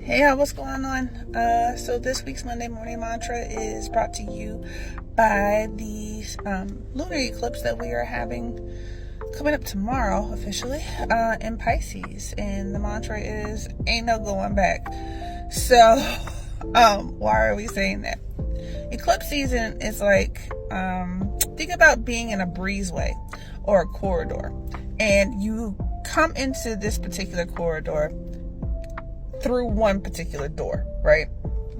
Hey y'all, what's going on? So this week's Monday morning mantra is brought to you by the lunar eclipse that we are having coming up tomorrow officially in Pisces, and the mantra is ain't no going back. So why are we saying that? Eclipse season is like, think about being in a breezeway or a corridor, and you come into this particular corridor through one particular door, right?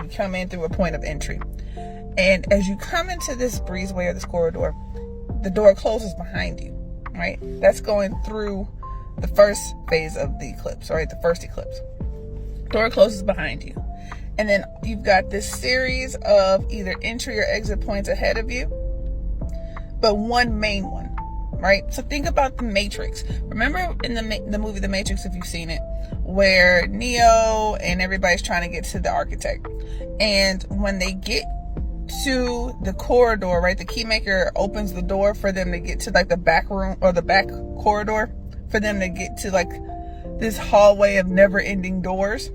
You come in through a point of entry, and as you come into this breezeway or this corridor, the door closes behind you, right? That's going through the first phase of the eclipse, right? The first eclipse. Door closes behind you, and then you've got this series of either entry or exit points ahead of you, but one main one, right? So think about the Matrix. Remember in the movie The Matrix, if you've seen it, where Neo and everybody's trying to get to the architect, and when they get to the corridor, right, the keymaker opens the door for them to get to like the back room or the back corridor for them to get to like this hallway of never-ending doors.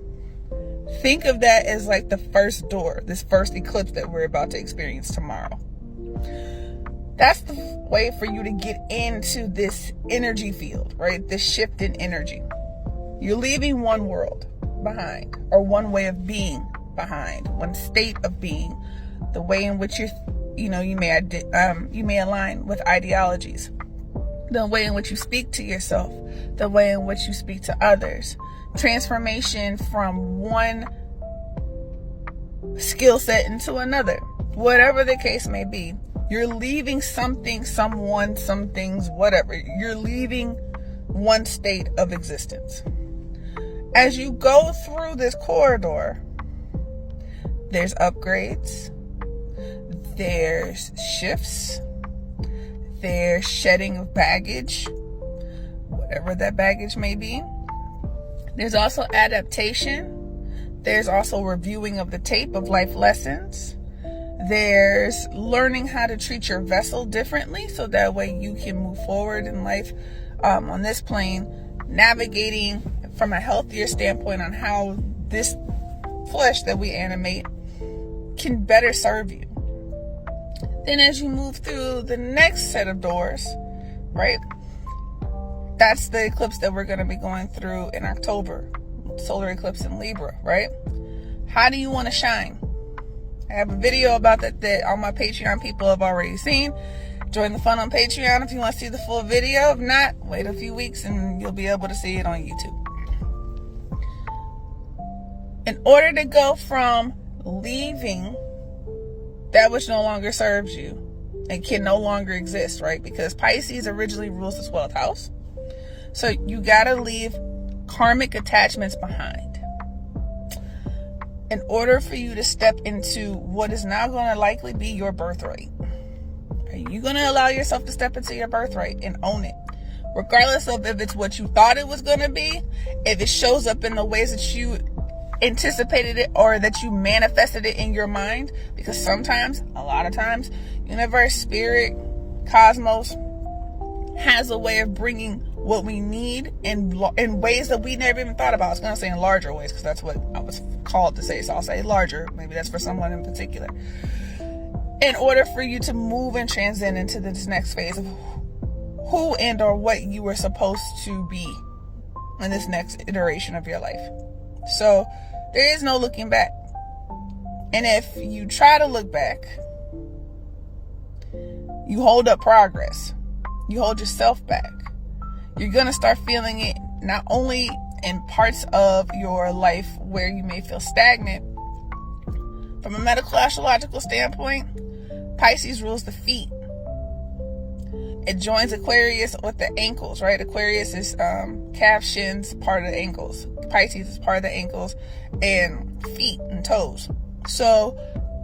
Think of that as like the first door, this first eclipse that we're about to experience tomorrow. That's the way for you to get into this energy field, right? This shift in energy. You're leaving one world behind, or one way of being behind, one state of being, the way in which you may align with ideologies, the way in which you speak to yourself, the way in which you speak to others. Transformation from one skill set into another, whatever the case may be. You're leaving something, someone, some things, whatever. You're leaving one state of existence. As you go through this corridor, there's upgrades, there's shifts, there's shedding of baggage, whatever that baggage may be. There's also adaptation. There's also reviewing of the tape of life lessons. There's learning how to treat your vessel differently, so that way you can move forward in life on this plane, navigating from a healthier standpoint on how this flesh that we animate can better serve you. Then as you move through the next set of doors, right, that's the eclipse that we're going to be going through in October, solar eclipse in Libra, right? How do you want to shine? I have a video about that all my Patreon people have already seen. Join the fun on Patreon if you want to see the full video. If not, wait a few weeks and you'll be able to see it on YouTube. In order to go from leaving that which no longer serves you and can no longer exist, right? Because Pisces originally rules the 12th house. So you got to leave karmic attachments behind in order for you to step into what is now going to likely be your birthright. Are you going to allow yourself to step into your birthright and own it? Regardless of if it's what you thought it was going to be, if it shows up in the ways that you anticipated it or that you manifested it in your mind. Because sometimes, a lot of times, universe, spirit, cosmos has a way of bringing what we need in ways that we never even thought about. I was going to say in larger ways because that's what I was called to say, so I'll say larger. Maybe that's for someone in particular. In order for you to move and transcend into this next phase of who and or what you were supposed to be in this next iteration of your life. So there is no looking back. And if you try to look back, you hold up progress. You hold yourself back. You're going to start feeling it not only in parts of your life where you may feel stagnant. From a medical astrological standpoint, Pisces rules the feet. It joins Aquarius with the ankles, right? Aquarius is calf, shins, part of the ankles. Pisces is part of the ankles and feet and toes. So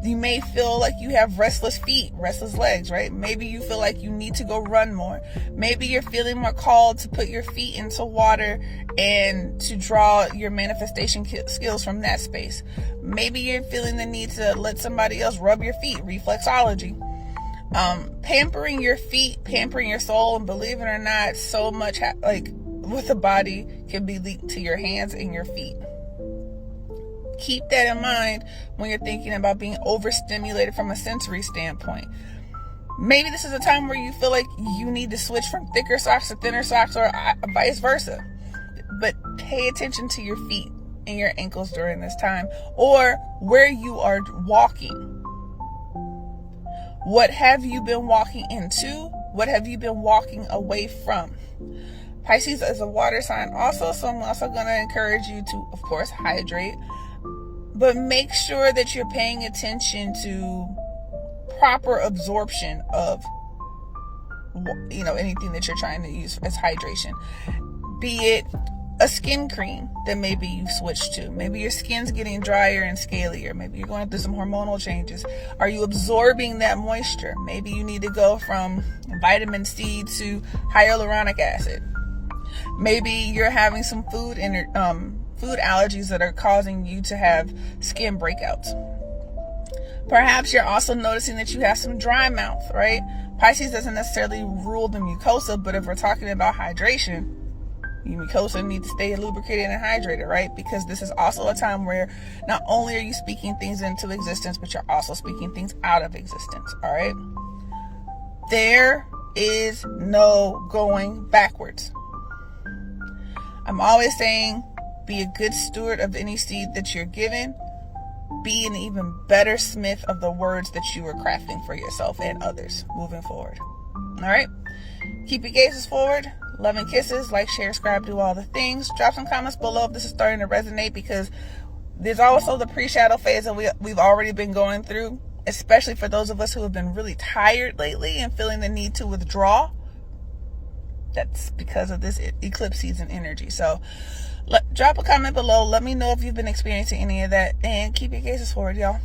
you may feel like you have restless feet, restless legs, right? Maybe you feel like you need to go run more. Maybe you're feeling more called to put your feet into water and to draw your manifestation skills from that space. Maybe you're feeling the need to let somebody else rub your feet, reflexology. Pampering your feet, pampering your soul, and believe it or not, so much with the body can be linked to your hands and your feet. Keep that in mind when you're thinking about being overstimulated from a sensory standpoint. Maybe this is a time where you feel like you need to switch from thicker socks to thinner socks, or vice versa. But pay attention to your feet and your ankles during this time, or where you are walking. What have you been walking into? What have you been walking away from? Pisces is a water sign also, so I'm also going to encourage you to, of course, hydrate. But make sure that you're paying attention to proper absorption of, anything that you're trying to use as hydration. Be it a skin cream that maybe you've switched to. Maybe your skin's getting drier and scalier. Maybe you're going through some hormonal changes. Are you absorbing that moisture? Maybe you need to go from vitamin C to hyaluronic acid. Maybe you're having some food allergies that are causing you to have skin breakouts. Perhaps you're also noticing that you have some dry mouth, right? Pisces doesn't necessarily rule the mucosa, but if we're talking about hydration, your mucosa needs to stay lubricated and hydrated, right? Because this is also a time where not only are you speaking things into existence, but you're also speaking things out of existence, all right? There is no going backwards. I'm always saying, be a good steward of any seed that you're given. Be an even better smith of the words that you are crafting for yourself and others moving forward. All right? Keep your gazes forward. Love and kisses. Like, share, subscribe, do all the things. Drop some comments below if this is starting to resonate, because there's also the pre-shadow phase that we've already been going through, especially for those of us who have been really tired lately and feeling the need to withdraw. That's because of this eclipse season energy. So drop a comment below. Let me know if you've been experiencing any of that, and keep your gazes forward, y'all.